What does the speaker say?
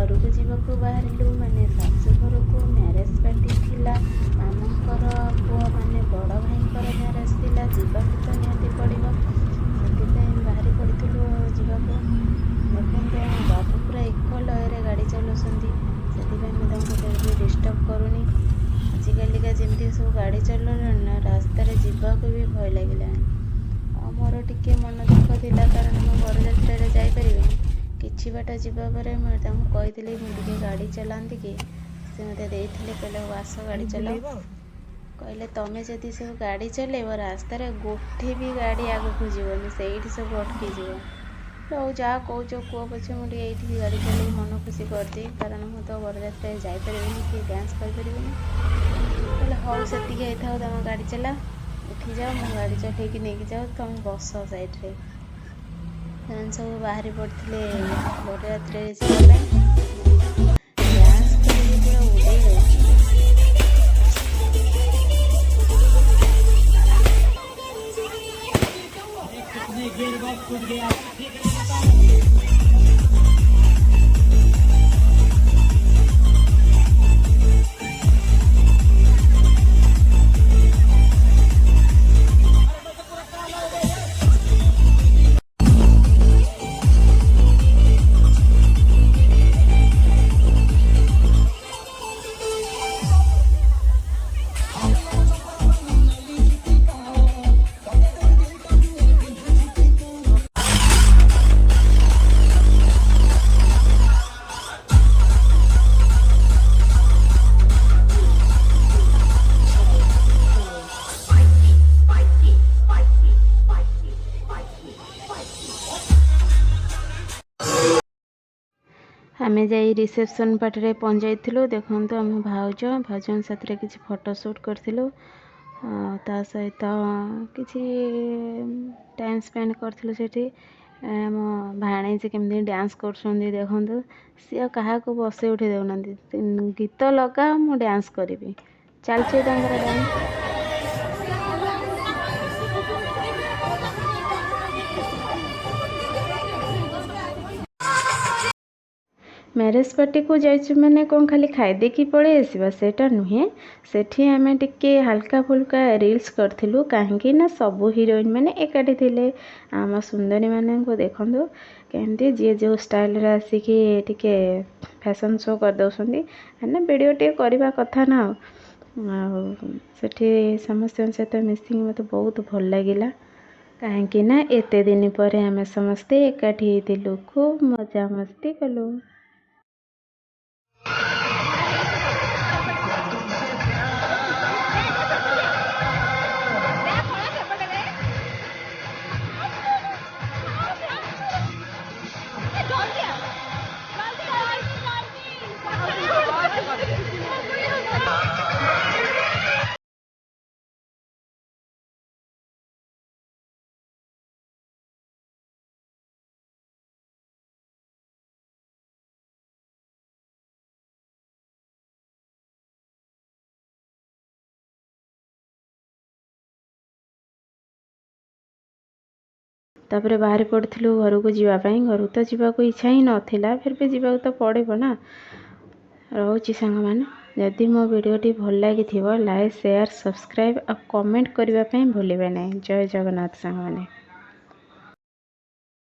ଘरକୁ ଯିବାକୁ बाहरिलु माने शाशु घर को मैरेज पार्टी थिला मामूंकर पुओ माने बड़ भाईंकर मैरेज थिला जीवाक तो निहाती पड़िबो से बाहरी पड़िथिलु जीवाक देखते बाबू पूरा एक लय गाड़ी चलाउछन्ती से मुझे डिस्टर्ब करूनी आजिकलिका जमी सब गाड़ी चलानी ना रास्तार जीवाक भी भय लगे मोर टिके मन दुख थिला कारण मो बरजात्रा जापरि किछि बाट जीवा पर कही मुझे गाड़ी चलाती कि से मत कहले आस गाड़ी चलाओ कहले तुम जदि सब गाड़ी चलेब रास्तार गोटे भी गाड़ी आगू जीवन से सब अटकी जीव लो जहाँ कौच कह पछे मुझे ये गाड़ी चल मन खुशी करदी कारण मु तो बरजात्रा जापरि कि डांस कर हौ से तुम गाड़ी चला उठी जाओ मो गाड़ी चलैक नहीं जाओ तुम बस साइड्रे सब बाहरी पड़ते बरजात्रा जावाई डांस कर पूरा उड़े गया आमे जाई रिसेप्शन पार्टी पहुँच जाइलु देखु आम भाउज भाउजन साथ किसी फोटोशूट करूँ ता सहित किसी टाइम स्पेंड करूँ सेठी मो भाणे से केमती डांस कर देखु सी क्या बसई उठे देना गीत लगा मु डांस करी चलचे डांस मैरेज पार्टी को जाइए मैंने कौन खाली खाईदे कि पड़े आसवा सेटा नुहे सेठी आमे टिके हल्का फुल्का रील्स करथिलु कहीं ना सबू हीरोइन मैंने एकाठी थिले आम सुंदरी माने को देखंदु केमती जे जो स्टाइल रे आसिकी टिके फैशन शो कर दउसंदी ना वीडियो टे करबा कथा ना सेठी समस्त सहित मिसिंग मते बहुत भल लागिला कहीं ना एते दिन पर आमे समस्ते एकाठी थिलु खूब मजा मस्ती कलु। तापर बाहर पड़ू घर को जीवाई घर तो जीवाक इच्छा ही नाला फिर भी जीवाक तो पड़ो ना रोची सांग मैंने जदि मो वीडियोटी भल लगी लाइक शेयर सब्सक्राइब और कमेंट करने भूलिए ना। जय जगन्नाथ सांग मैंने।